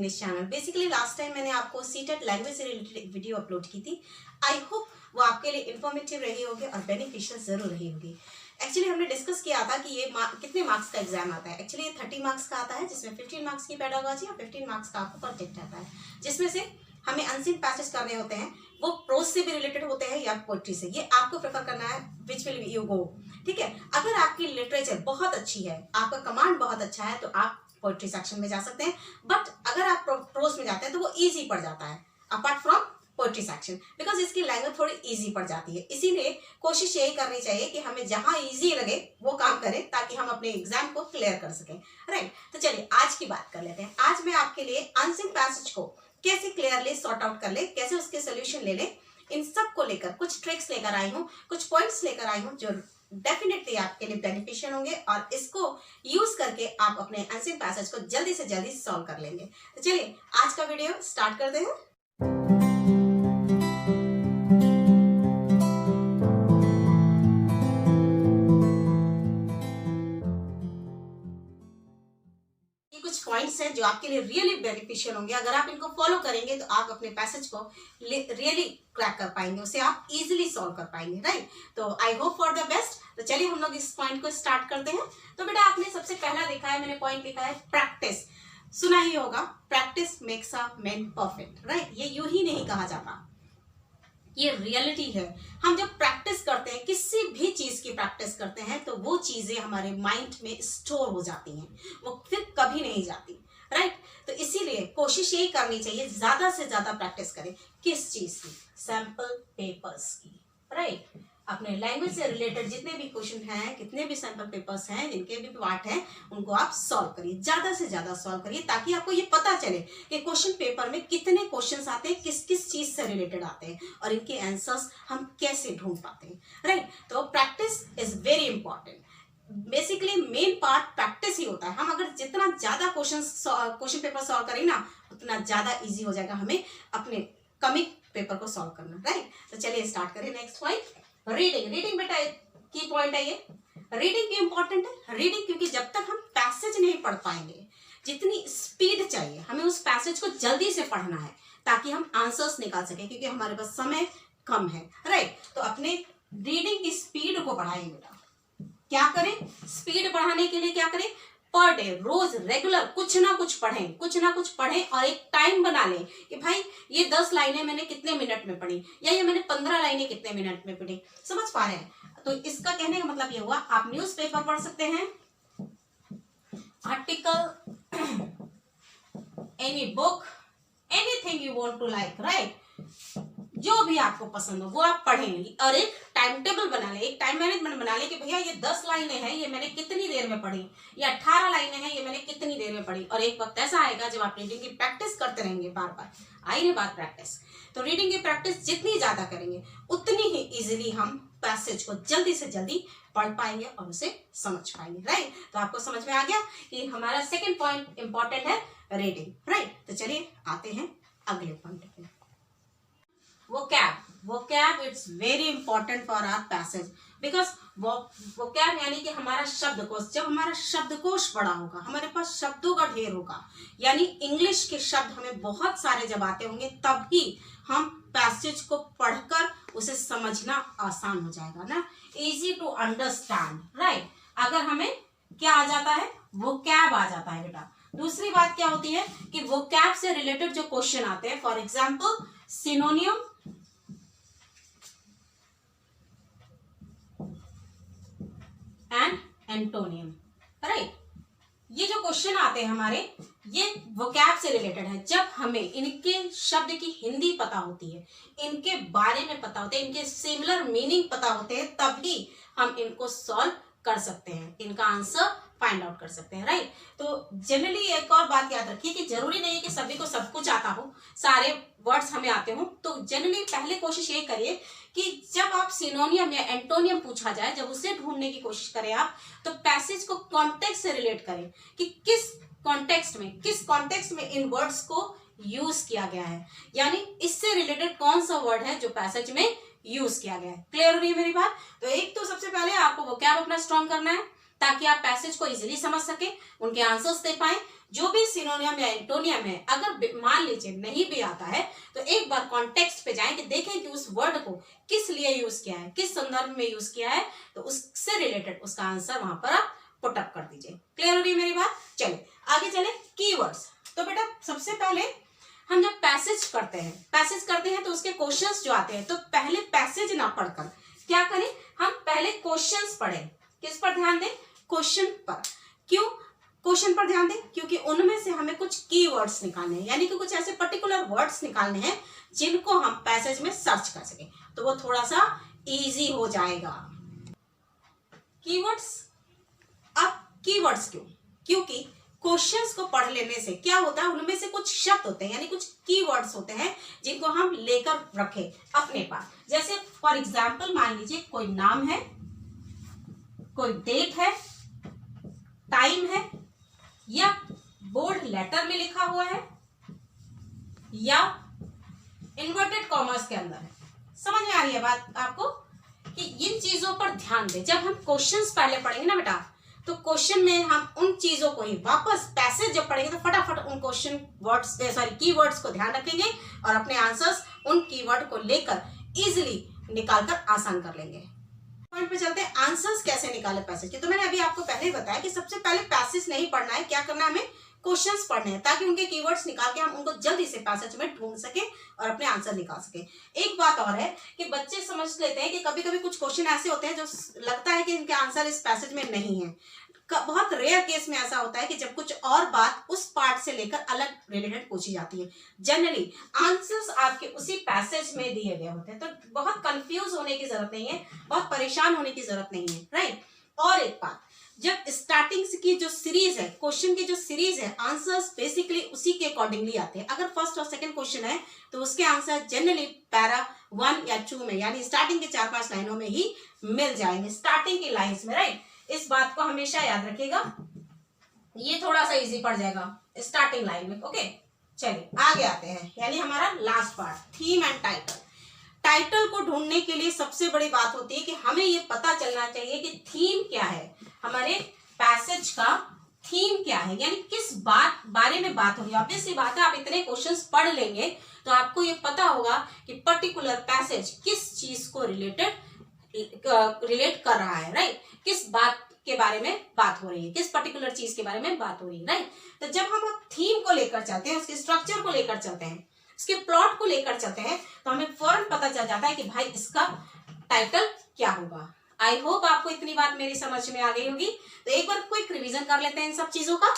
English channel. Basically last time मैंने आपको CTET language से रिलेटेड एक वीडियो अपलोड की थी। आई होप वो आपके लिए इन्फॉर्मेटिव रही होगी और बेनिफिशियल जरूर रही होगी। एक्चुअली हमने डिस्कस किया था कि ये कितने मार्क्स का एग्जाम आता है। एक्चुअली ये 30 मार्क्स का आता है, जिसमें 15 मार्क्स की पेडागोजी और 15 मार्क्स का आपको प्रोजेक्ट आता है, जिसमें से हमें अनसीन पैसेज करने होते हैं। वो प्रोज से भी रिलेटेड होते हैं या पोएट्री से, ये आपको प्रेफर करना है विच विल यू गो। ठीक है, अगर आपकी लिटरेचर बहुत अच्छी है, आपका कमांड बहुत अच्छा है, तो आप पोएट्री सेक्शन में जा सकते हैं। बट अगर आप प्रोज में जाते हैं तो वो इजी पड़ जाता है apart from poetry section, because इसकी लैंग्वेज थोड़ी इजी पड़ जाती है। इसीलिए कोशिश यही करनी चाहिए कि हमें जहां इजी लगे वो काम करें, ताकि हम अपने एग्जाम को क्लियर कर सकें। राइट, तो चलिए आज की बात कर लेते हैं। आज मैं आपके लिए अनसीन पैसेज को कैसे क्लियरली सॉर्ट आउट कर ले, कैसे उसके सोल्यूशन ले ले, इन सब को लेकर कुछ ट्रिक्स लेकर आई हूँ, कुछ पॉइंट्स लेकर आई हूँ जो डेफिनेटली आपके लिए बेनिफिशियल होंगे और इसको यूज करके आप अपने अनसीन पैसेज को जल्दी से जल्दी सॉल्व कर लेंगे। तो चलिए आज का वीडियो स्टार्ट करते हैं। कुछ पॉइंट्स हैं जो आपके लिए रियली बेनिफिशियल होंगे। अगर आप इनको फॉलो करेंगे तो आप अपने पैसेज को रियली क्रैक कर पाएंगे, उसे आप इजीली सॉल्व कर पाएंगे। राइट, तो I hope for the best. तो चलिए हम लोग इस पॉइंट को स्टार्ट करते हैं। तो बेटा आपने सबसे पहला देखा है, मैंने पॉइंट लिखा है प्रैक्टिस। सुना ही होगा, practice makes a man perfect. Right, ये यूं ही नहीं कहा जाता, ये रियलिटी है। हम जब प्रैक्टिस करते हैं, किसी भी चीज की प्रैक्टिस करते हैं, तो वो चीजें हमारे माइंड में स्टोर हो जाती हैं, वो फिर कभी नहीं जाती। राइट, तो इसीलिए कोशिश यही करनी चाहिए ज्यादा से ज्यादा प्रैक्टिस करें। किस चीज की? सैंपल पेपर्स की। राइट, अपने लैंग्वेज से रिलेटेड जितने भी क्वेश्चन हैं, कितने भी सैंपल पेपर्स हैं, जिनके भी पार्ट हैं, उनको आप सॉल्व करिए, ज्यादा से ज्यादा सॉल्व करिए, ताकि आपको ये पता चले कि क्वेश्चन पेपर में कितने क्वेश्चंस आते हैं, किस किस चीज से रिलेटेड आते हैं और इनके आंसर्स हम कैसे ढूंढ पाते हैं। राइट, तो practice is very important. Basically main part practice ही होता है। हम अगर जितना ज्यादा क्वेश्चन पेपर सॉल्व करें ना, उतना ज्यादा इजी हो जाएगा हमें अपने कमिक पेपर को सॉल्व करना। राइट, तो चलिए स्टार्ट करें। नेक्स्ट पॉइंट, रीडिंग बेटा की पॉइंट है ये। रीडिंग क्यों इंपॉर्टेंट है? रीडिंग क्योंकि जब तक हम पैसेज नहीं पढ़ पाएंगे, जितनी स्पीड चाहिए हमें उस पैसेज को जल्दी से पढ़ना है, ताकि हम आंसर्स निकाल सकें, क्योंकि हमारे पास समय कम है। राइट, तो अपने रीडिंग की स्पीड को बढ़ाएं बेटा। क्या करें? स्पीड बढ़ाने के लिए क्या करें? पर डे, रोज रेगुलर कुछ ना कुछ पढ़ें और एक टाइम बना लें कि भाई ये 10 लाइनें मैंने कितने मिनट में पढ़ी, या ये मैंने 15 लाइनें कितने मिनट में पढ़ी। समझ पा रहे हैं? तो इसका कहने का मतलब ये हुआ, आप न्यूज़पेपर पढ़ सकते हैं, article, any book, anything you want to like. Right, जो भी आपको पसंद हो वो आप पढ़ें और एक टाइम टेबल बना ले, एक टाइम मैनेजमेंट बना ले कि भैया ये 10 लाइनें हैं, ये मैंने कितनी देर में पढ़ी, या 18 लाइनें हैं, ये मैंने कितनी देर में पढ़ी। और एक वक्त ऐसा आएगा जब आप रीडिंग की प्रैक्टिस करते रहेंगे, बार बार आई ना बात प्रैक्टिस। तो रीडिंग की प्रैक्टिस जितनी ज्यादा करेंगे, उतनी ही इजिली हम पैसेज को जल्दी से जल्दी पढ़ पाएंगे और उसे समझ पाएंगे। राइट, तो आपको समझ में आ गया कि हमारा सेकेंड पॉइंट इंपॉर्टेंट है, रीडिंग। राइट, तो चलिए आते हैं अगले पॉइंट पे। vocab it's very important for our passage, because vocab यानी कि हमारा शब्दकोश। जब हमारा शब्दकोश बड़ा होगा, हमारे पास शब्दों का ढेर होगा, यानी इंग्लिश के शब्द हमें बहुत सारे जब आते होंगे, तभी हम पैसेज को पढ़कर उसे समझना आसान हो जाएगा ना, इजी टू अंडरस्टैंड। राइट, अगर हमें क्या आ जाता है? vocab आ जाता है बेटा। दूसरी बात क्या होती है कि vocab से रिलेटेड जो क्वेश्चन आते हैं, for example सिनोनियम and antonym. Right, ये जो क्वेश्चन आते हैं हमारे, ये वोकैब से रिलेटेड है। जब हमें इनके शब्द की हिंदी पता होती है, इनके बारे में पता होता है, इनके सिमिलर मीनिंग पता होते हैं, तभी हम इनको सॉल्व कर सकते हैं, इनका आंसर फाइंड आउट कर सकते हैं। राइट, तो जनरली एक और बात याद रखिए कि जरूरी नहीं है कि सभी को सब कुछ आता हो, सारे वर्ड्स हमें आते हो। तो जनरली पहले कोशिश ये करिए कि जब आप सिनोनियम या एंटोनियम पूछा जाए, जब उसे ढूंढने की कोशिश करें आप, तो पैसेज को कॉन्टेक्स्ट से रिलेट करें कि किस कॉन्टेक्स्ट में इन वर्ड्स को यूज किया गया है, यानी इससे रिलेटेड कौन सा वर्ड है जो पैसेज में यूज किया गया है। क्लियर हो रही है मेरी बात? तो एक तो सबसे पहले आपको वोकैब अपना स्ट्रॉन्ग करना है, ताकि आप पैसेज को इजीली समझ सके, उनके आंसर्स दे पाए। जो भी सिनोनियम या एंटोनियम है, अगर मान लीजिए नहीं भी आता है तो एक बार कॉन्टेक्स्ट पे जाएं कि देखें कि उस वर्ड को किस लिए यूज किया है, किस संदर्भ में यूज किया है, तो उससे रिलेटेड उसका आंसर वहां पर आप पुट अप कर दीजिए। क्लियर हो रही है मेरी बात? चलिए आगे चले, कीवर्ड्स। तो बेटा सबसे पहले हम जब पैसेज करते हैं तो उसके क्वेश्चंस जो आते हैं, तो पहले पैसेज ना पढ़कर क्या करें, हम पहले क्वेश्चंस पढ़ें। किस पर ध्यान दें? क्वेश्चन पर। क्यों क्वेश्चन पर ध्यान दें? क्योंकि उनमें से हमें कुछ कीवर्ड्स निकालने हैं, यानी कि कुछ ऐसे पर्टिकुलर वर्ड्स निकालने हैं जिनको हम पैसेज में सर्च कर सकें, तो वो थोड़ा सा इजी हो जाएगा। कीवर्ड्स। अब कीवर्ड्स क्योंकि क्वेश्चंस को पढ़ लेने से क्या होता है, उनमें से कुछ शब्द होते हैं, यानी कुछ कीवर्ड्स होते हैं जिनको हम लेकर रखें अपने पास। जैसे फॉर एग्जाम्पल मान लीजिए कोई नाम है, कोई डेट है, टाइम है, या बोल्ड लेटर में लिखा हुआ है, या इन्वर्टेड कॉमर्स के अंदर है। समझ में आ रही है बात आपको? कि इन चीजों पर ध्यान दें। जब हम क्वेश्चंस पहले पढ़ेंगे ना बेटा, तो क्वेश्चन में हम उन चीजों को ही वापस पैसेज जब पढ़ेंगे तो फटाफट उन क्वेश्चन वर्ड्स कीवर्ड्स को ध्यान रखेंगे और अपने आंसर्स उन कीवर्ड को लेकर इजिली निकालकर आसान कर लेंगे। पॉइंट पे चलते हैं, आंसर्स कैसे निकाले पैसेज के। तो मैंने अभी आपको पहले ही बताया कि सबसे पहले पैसेज नहीं पढ़ना है, क्या करना है, हमें क्वेश्चंस पढ़ने हैं, ताकि उनके कीवर्ड्स निकाल के हम उनको जल्दी से पैसेज में ढूंढ सके और अपने आंसर निकाल सके। एक बात और है कि बच्चे समझ लेते हैं कि कभी कभी कुछ क्वेश्चन ऐसे होते हैं जो लगता है कि इनके आंसर इस पैसेज में नहीं है। बहुत रेयर केस में ऐसा होता है कि जब कुछ और बात उस पार्ट से लेकर अलग रिलेटेड पूछी जाती है। जनरली आंसर्स आपके उसी पैसेज में दिए गए होते हैं, तो बहुत कंफ्यूज होने की जरूरत नहीं है, बहुत परेशान होने की जरूरत नहीं है, राइट। और एक बात, जब स्टार्टिंग की जो सीरीज है, क्वेश्चन की जो सीरीज है, आंसर्स बेसिकली उसी के अकॉर्डिंगली आते हैं। अगर फर्स्ट और सेकंड क्वेश्चन है तो उसके आंसर जनरली पैरा 1 या 2 में, यानी स्टार्टिंग के 4-5 लाइनों में ही मिल जाएंगे, स्टार्टिंग की लाइंस में, राइट। इस बात को हमेशा याद रखिएगा, ये थोड़ा सा इजी पड़ जाएगा स्टार्टिंग लाइन में। ओके चलिए आगे आते हैं, यानी हमारा last part, theme and title. Title को ढूंढने के लिए सबसे बड़ी बात होती है कि हमें ये पता चलना चाहिए कि थीम क्या है, हमारे पैसेज का थीम क्या है, यानी किस बारे में बात होगी। ऑब्वियस सी बात है, आप इतने क्वेश्चंस पढ़ लेंगे तो आपको ये पता होगा कि पर्टिकुलर पैसेज किस चीज को रिलेट कर रहा है, राइट। किस बात के बारे में बात हो रही है, किस पर्टिकुलर चीज के बारे में बात हो रही है, राइट। तो जब हम थीम को लेकर चलते हैं, उसके स्ट्रक्चर को लेकर चलते हैं, उसके प्लॉट को लेकर चलते हैं, तो हमें फौरन पता चल जाता है कि भाई इसका टाइटल क्या होगा। आई होप आपको इतनी बात मेरी समझ में आ गई होगी। तो एक बार क्विक रिवीजन कर लेते हैं इन सब चीजों का।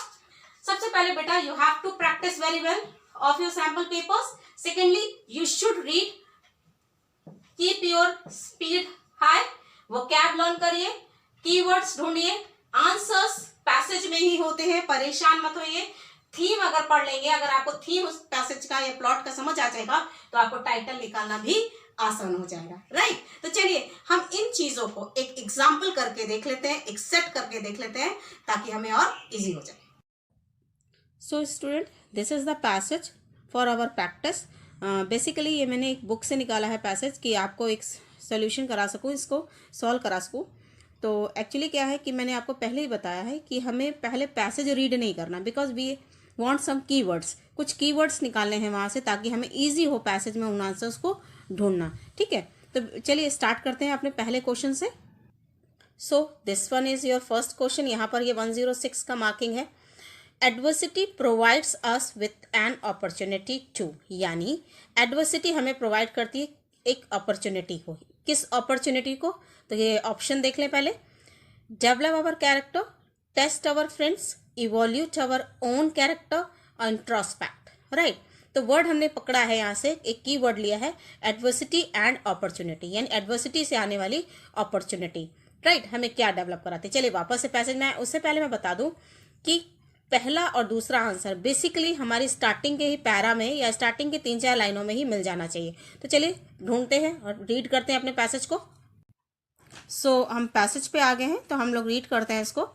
सबसे पहले बेटा, you have to practise very well of your sample papers. Secondly, you should read, keep your speed high, vocab learn करिए, कीवर्ड्स ढूंढिए, आंसर्स पैसेज में ही होते हैं, परेशान मत होइए। थीम अगर पढ़ लेंगे, अगर आपको थीम उस पैसेज का या प्लॉट का समझ आ जाएगा तो आपको टाइटल निकालना भी आसान हो जाएगा, राइट। तो चलिए हम इन चीजों को एक एग्जाम्पल करके देख लेते हैं, एक सेट करके देख लेते हैं, ताकि हमें और इजी हो जाए। So student, this is the passage for our practice. Basically ये मैंने एक बुक से निकाला है पैसेज, कि आपको एक सोल्यूशन करा सकूं, इसको सॉल्व करा सकूं। तो एक्चुअली क्या है कि मैंने आपको पहले ही बताया है कि हमें पहले पैसेज रीड नहीं करना, because we want some keywords, कुछ कीवर्ड्स निकालने हैं वहाँ से, ताकि हमें इजी हो पैसेज में उन आंसर्स को ढूंढना, ठीक है। तो चलिए स्टार्ट करते हैं अपने पहले क्वेश्चन से। So this one is your first question. यहाँ पर ये 106 का मार्किंग है। Adversity provides us with an opportunity to, यानी एडवर्सिटी हमें प्रोवाइड करती है एक अपॉर्चुनिटी को। किस अपॉर्चुनिटी को? तो ये ऑप्शन देख लें पहले। Develop our character, test our friends, evolute our own character, introspect, right. तो वर्ड हमने पकड़ा है, यहाँ से एक की वर्ड लिया है, एडवर्सिटी एंड अपॉर्चुनिटी, यानी एडवर्सिटी से आने वाली अपॉर्चुनिटी, राइट। हमें क्या डेवलप कराते, चलिए वापस से पैसेज में। उससे पहले मैं बता दूं कि पहला और दूसरा आंसर बेसिकली हमारी स्टार्टिंग के ही पैरा में या स्टार्टिंग के 3-4 लाइनों में ही मिल जाना चाहिए। तो चलिए ढूंढते हैं और रीड करते हैं अपने पैसेज को। सो हम पैसेज पे आ गए हैं, तो हम लोग रीड करते हैं इसको।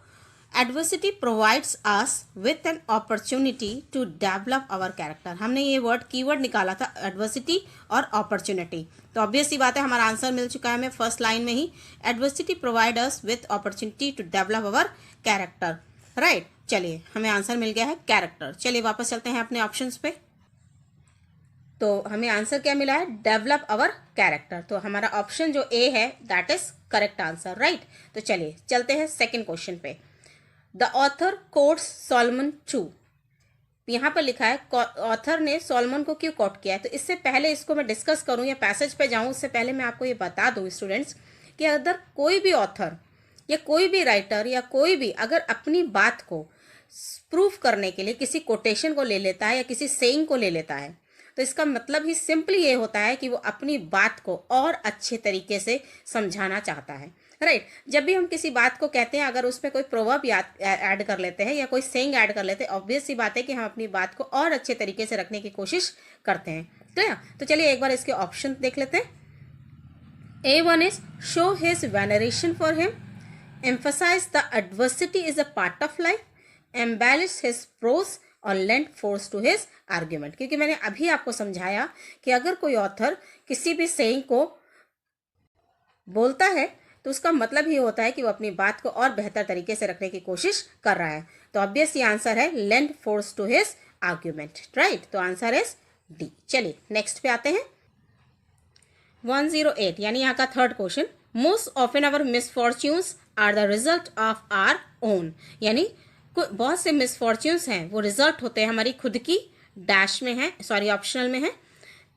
Adversity provides us with an opportunity to develop our character. हमने ये वर्ड कीवर्ड निकाला था एडवर्सिटी और अपॉर्चुनिटी, तो ऑब्वियस सी बात है हमारा आंसर मिल चुका है हमें फर्स्ट लाइन में ही। Adversity provide us with opportunity to develop our character, right. चलिए हमें आंसर मिल गया है कैरेक्टर। चलिए वापस चलते हैं अपने ऑप्शंस पे। तो हमें आंसर क्या मिला है, डेवलप आवर कैरेक्टर। तो हमारा ऑप्शन जो ए है that is correct answer, right. तो चलिए चलते हैं सेकंड क्वेश्चन पे। The author quotes Solomon too. यहाँ पर लिखा है ऑथर ने सॉलमन को क्यों कोट किया है। तो इससे पहले इसको मैं डिस्कस करूँ या पैसेज पे जाऊँ उससे पहले मैं आपको ये बता दूँ स्टूडेंट्स कि अगर कोई भी ऑथर या कोई भी राइटर या कोई भी अगर अपनी बात को प्रूफ करने के लिए किसी कोटेशन को ले लेता है या किसी सेइंग को ले लेता है, तो इसका मतलब ही सिंपली ये होता है कि वो अपनी बात को और अच्छे तरीके से समझाना चाहता है, राइट। जब भी हम किसी बात को कहते हैं अगर उसमें कोई प्रोवर्ब ऐड कर लेते हैं या कोई सेइंग ऐड कर लेते हैं, ऑब्वियस सी बात है कि हम अपनी बात को और अच्छे तरीके से रखने की कोशिश करते हैं, क्लियर। तो चलिए एक बार इसके ऑप्शन देख लेते हैं। A1 is show his veneration for him, emphasize the adversity is a part of life, embellish his prose और lend force to his argument। क्योंकि मैंने अभी आपको समझाया कि अगर कोई ऑथर किसी भी सेइंग को बोलता है तो उसका मतलब ही होता है कि वो अपनी बात को और बेहतर तरीके से रखने की कोशिश कर रहा है। तो ऑब्वियस ये आंसर है lend force to his argument, right. तो आंसर इज डी। चलिए नेक्स्ट पे आते हैं। 108 यानी यहाँ का third question. Most often our misfortunes are the result of our own. यानी बहुत से मिसफॉर्च्यून्स हैं वो रिजल्ट होते हैं हमारी खुद की, डैश में है, सॉरी ऑप्शनल में है,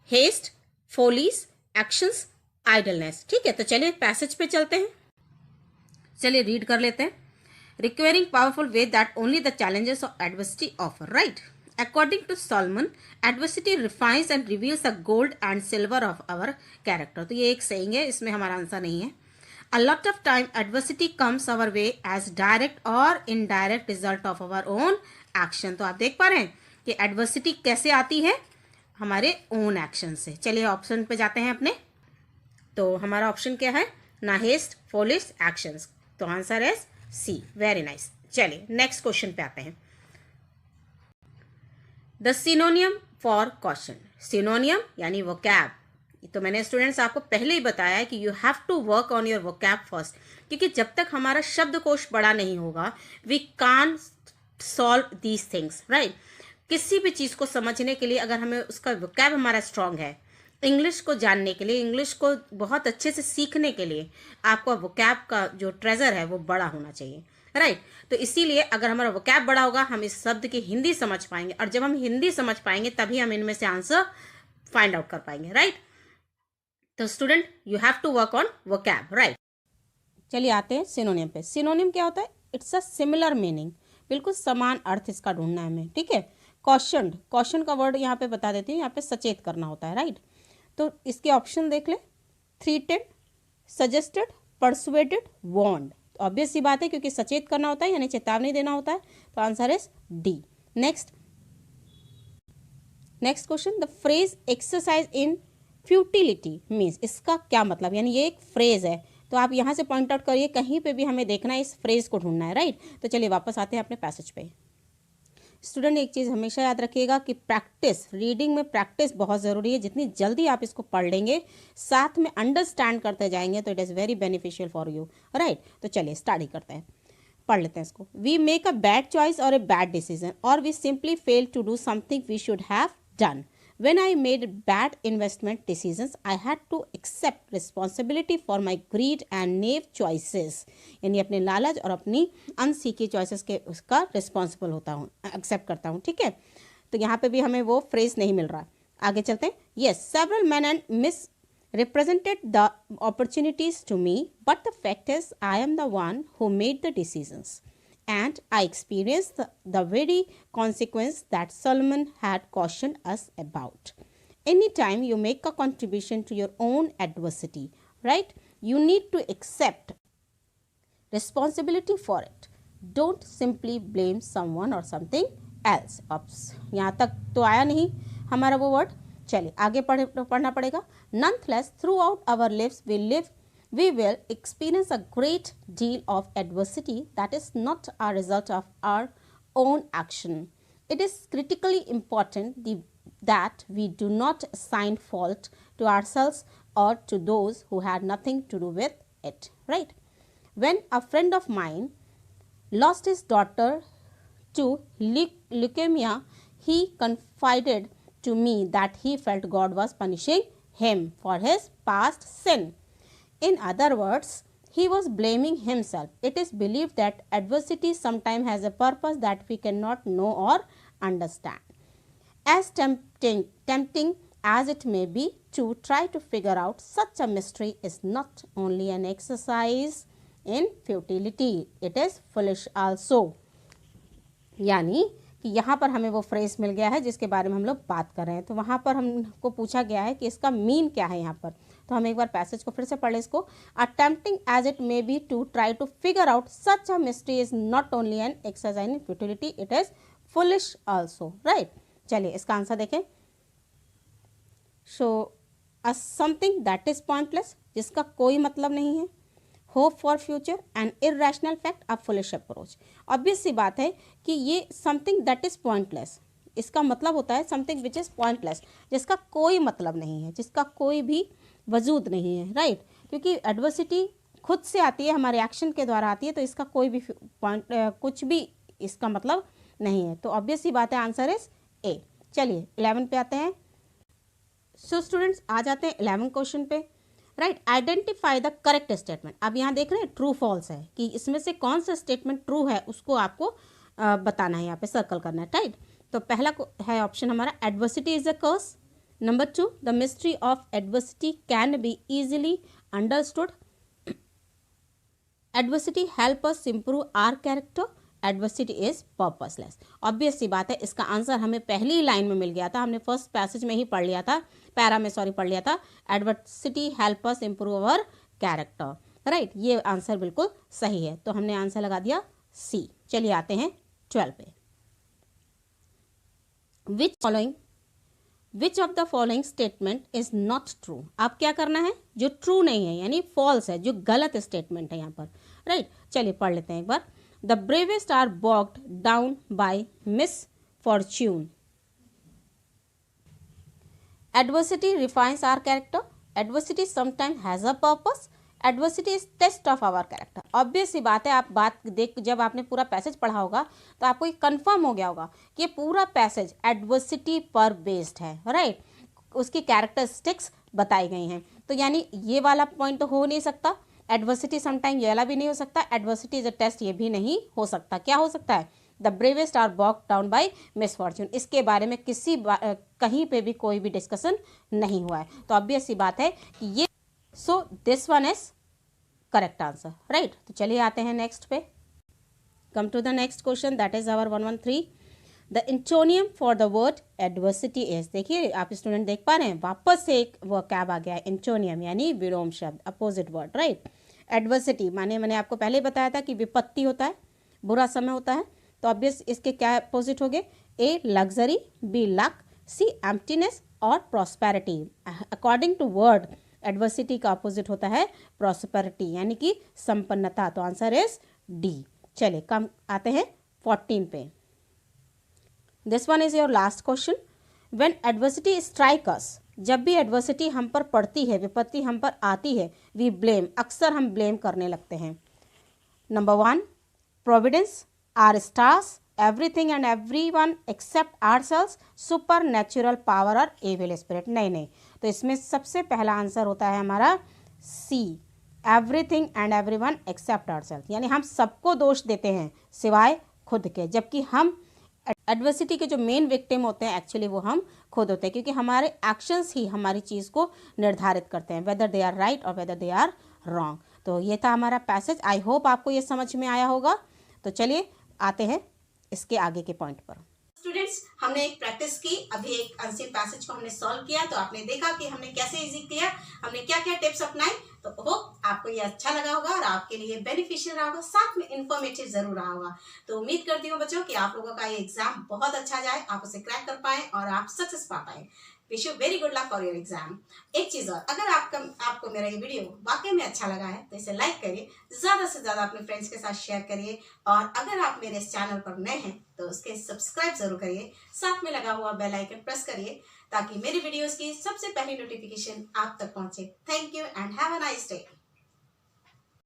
हेस्ट, फोलीज, एक्शंस, आइडलनेस। ठीक है, तो चलिए पैसेज पे चलते हैं, चलिए रीड कर लेते हैं। Requiring powerful way that only the challenges of adversity offer, right. According to Solomon, adversity refines and reveals the gold and silver of our character। तो ये एक saying है, इसमें हमारा आंसर नहीं है। A lot of time adversity comes our way as direct or indirect result of our own action। तो आप देख पा रहे हैं कि adversity कैसे आती है, हमारे own action से। चलिए ऑप्शन पे जाते हैं अपने। तो हमारा ऑप्शन क्या है, ना हेस्ट, फोलिश, एक्शंस। तो आंसर है सी, वेरी नाइस। चलिए नेक्स्ट क्वेश्चन पे आते हैं। The सिनोनियम for caution. सिनोनियम यानी वोकैब। तो मैंने स्टूडेंट्स आपको पहले ही बताया है कि you have to work on your vocab first, क्योंकि जब तक हमारा शब्दकोश बड़ा नहीं होगा we can solve these things, right. किसी भी चीज़ को समझने के लिए अगर हमें उसका वोकैब हमारा स्ट्रांग है, इंग्लिश को जानने के लिए, इंग्लिश को बहुत अच्छे से सीखने के लिए आपका वोकैब का जो ट्रेजर है वो बड़ा होना चाहिए, राइट। तो इसीलिए अगर हमारा वोकैब बड़ा होगा हम इस शब्द की हिंदी समझ पाएंगे, और जब हम हिंदी समझ पाएंगे तभी हम इनमें से आंसर फाइंड आउट कर पाएंगे, राइट। तो student you have to work on vocab, right. चलिए आते हैं सिनोनिम पे। सिनोनिम क्या होता है, इट्स अ सिमिलर मीनिंग, बिल्कुल समान अर्थ इसका ढूंढना है हमें, ठीक है। कॉशन्ड, कॉशन का वर्ड यहाँ पे बता देती हूँ, यहाँ पे सचेत करना होता है, राइट। तो इसके ऑप्शन देख ले, थ्रीटेड, सजेस्टेड, परसुएडेड, वॉर्न्ड। ऑब्वियस सी बात है क्योंकि सचेत करना होता है यानी चेतावनी देना होता है, तो answer is D. Next question. The phrase exercise in futility means, इसका क्या मतलब, यानी ये एक फ्रेज है, तो आप यहाँ से पॉइंट आउट करिए, कहीं पे भी हमें देखना है, इस फ्रेज को ढूंढना है, राइट। तो चलिए वापस आते हैं अपने पैसेज पे। स्टूडेंट एक चीज़ हमेशा याद रखिएगा कि प्रैक्टिस, रीडिंग में प्रैक्टिस बहुत ज़रूरी है। जितनी जल्दी आप इसको पढ़ लेंगे, साथ में अंडरस्टैंड करते जाएंगे, तो it is very beneficial for you, right. तो चलिए स्टार्ट ही करते हैं, पढ़ लेते हैं इसको। We make a bad choice और ए बैड डिसीजन, और we simply fail to do something we should have done. When I made bad investment decisions, I had to accept responsibility for my greed and naive choices। यानी अपने लालच और अपनी अनसीखी choices के उसका responsible होता हूँ, एक्सेप्ट करता हूँ, ठीक है। तो यहाँ पे भी हमें वो फ्रेज नहीं मिल रहा। आगे चलते हैं। Yes, several men and misrepresented the opportunities to me, but the fact is I am the one who made the decisions, and I experienced the very consequence that Solomon had cautioned us about. Anytime you make a contribution to your own adversity, right, you need to accept responsibility for it. Don't simply blame someone or something else. अब यहाँ तक तो आया नहीं हमारा वो word, चलिए आगे पढ़ना पड़ेगा। Nonetheless, throughout our lives we live we will experience a great deal of adversity that is not a result of our own action. It is critically important that we do not assign fault to ourselves or to those who had nothing to do with it, right? When a friend of mine lost his daughter to leukemia, he confided to me that he felt God was punishing him for his past sin. In other words, he was blaming himself. It is believed that adversity sometimes has a purpose that we cannot know or understand. As tempting as it may be to try to figure out such a mystery is not only an exercise in futility, it is foolish also. यानी कि यहाँ पर हमें वो phrase मिल गया है जिसके बारे में हम लोग बात कर रहे हैं। तो वहाँ पर हमको पूछा गया है कि इसका मीन क्या है यहाँ पर। तो हम एक बार पैसेज को फिर से पढ़ लें इसको। Attempting as it may be to try to figure out such a mystery is not only an exercise in futility, it is foolish also, right. चलिए इसका आंसर देखें। So a something that is pointless, जिसका कोई मतलब नहीं है। Hope for future and irrational fact, a foolish approach. Obvious सी बात है कि ये समथिंग दैट इज पॉइंटलेस, इसका मतलब होता है समथिंग विच इज पॉइंटलेस, जिसका कोई मतलब नहीं है, जिसका कोई भी वजूद नहीं है, राइट। क्योंकि एडवर्सिटी खुद से आती है, हमारे एक्शन के द्वारा आती है, तो इसका कोई भी पॉइंट कुछ भी इसका मतलब नहीं है। तो ऑब्वियस सी बात है, आंसर इज ए। चलिए 11 पे आते हैं। सो स्टूडेंट्स आ जाते हैं 11 क्वेश्चन पे, right. Identify the correct statement. अब यहाँ देख रहे हैं ट्रू फॉल्स है कि इसमें से कौन सा स्टेटमेंट ट्रू है उसको आपको बताना है, यहाँ पे सर्कल करना है, राइट। तो पहला है ऑप्शन हमारा, adversity is a curse. Number 2, the mystery of adversity can be easily understood. Adversity help us improve our character. Adversity is purposeless. Obvious सी बात है, इसका आंसर हमें पहली ही लाइन में मिल गया था, हमने फर्स्ट पैसेज में ही पढ़ लिया था, पैरा में पढ़ लिया था। एडवर्सिटी हेल्प अस इंप्रूव अवर कैरेक्टर, राइट। ये आंसर बिल्कुल सही है, तो हमने आंसर लगा दिया सी। चलिए आते हैं 12 पे। Which of the following statement is not true. आप क्या करना है, जो ट्रू नहीं है यानी फॉल्स है, जो गलत स्टेटमेंट है यहाँ पर, राइट। चलिए पढ़ लेते हैं एक बार। The bravest are bogged down by misfortune. Adversity refines our character. Adversity sometimes has a purpose. Adversity is test of our character. Obvious सी बात है, आप बात देख जब आपने पूरा पैसेज पढ़ा होगा तो आपको ये कंफर्म हो गया होगा कि पूरा पैसेज एडवर्सिटी पर बेस्ड है, राइट। उसकी कैरेक्टरिस्टिक्स बताई गई हैं, तो यानी ये वाला पॉइंट तो हो नहीं सकता। एडवर्सिटी समटाइम ये वाला भी नहीं हो सकता। एडवर्सिटी इज अ टेस्ट, ये भी नहीं हो सकता। क्या हो सकता है, the bravest are balked down by misfortune. इसके बारे में कहीं पे भी कोई भी डिस्कशन नहीं हुआ है, तो ऑब्वियस सी बात है कि ये, so this one is correct answer, right. तो चलिए आते हैं नेक्स्ट पे। Come to the next question, that is our 113। The antonym for the word adversity is, देखिए आप स्टूडेंट देख पा रहे हैं, वापस से एक वर्कैब आ गया है, इंटोनियम यानी विलोम शब्द, अपोजिट वर्ड, राइट। एडवर्सिटी माने मैंने आपको पहले बताया था कि विपत्ति होता है, बुरा समय होता है, तो ऑब्वियस इसके क्या अपोजिट हो गए, A luxury, B luck, C emptiness और prosperity. According to word adversity का अपोजिट होता है प्रॉस्पेरिटी यानी कि संपन्नता, तो आंसर इज डी। चलिए कम आते हैं 14 पे। This one is your last question. When adversity strike us, जब भी एडवर्सिटी हम पर पड़ती है, विपत्ति हम पर आती है, वी ब्लेम, अक्सर हम ब्लेम करने लगते हैं। Number 1, providence, our stars, everything and everyone except ourselves, supernatural power और एविल स्पिरिट। नहीं, तो इसमें सबसे पहला आंसर होता है हमारा C, everything and everyone except ourselves, यानी हम सबको दोष देते हैं सिवाय खुद के, जबकि हम एडवर्सिटी के जो मेन विक्टिम होते हैं एक्चुअली वो हम खुद होते हैं, क्योंकि हमारे एक्शंस ही हमारी चीज़ को निर्धारित करते हैं, वेदर दे आर राइट और वेदर दे आर रॉन्ग। तो ये था हमारा पैसेज, आई होप आपको ये समझ में आया होगा। तो चलिए आते हैं इसके आगे के पॉइंट पर। स्टूडेंट्स, हमने एक प्रैक्टिस की, अभी एक अनसीन पैसेज को हमने सॉल्व किया, तो आपने देखा कि हमने कैसे इजी किया, हमने क्या क्या टिप्स अपनाए। तो होप आपको ये अच्छा लगा होगा और आपके लिए बेनिफिशियल रहा होगा, साथ में इन्फॉर्मेटिव जरूर रहा होगा। तो उम्मीद करती हूँ बच्चों कि आप लोगों का ये एग्जाम बहुत अच्छा जाए, आप उसे क्रैक कर पाए और आप सक्सेस पा पाए। Wish you very good luck for your exam. एक चीज और, अगर आपको मेरा ये वीडियो वाकई में अच्छा लगा है तो इसे लाइक करिए, ज्यादा से ज्यादा अपने फ्रेंड्स के साथ शेयर करिए, और अगर आप मेरे इस चैनल पर नए हैं तो उसके सब्सक्राइब जरूर करिए, साथ में लगा हुआ बेल आइकन प्रेस करिए ताकि मेरी वीडियोस की सबसे पहली नोटिफिकेशन आप तक पहुंचे। Thank you and have a nice day.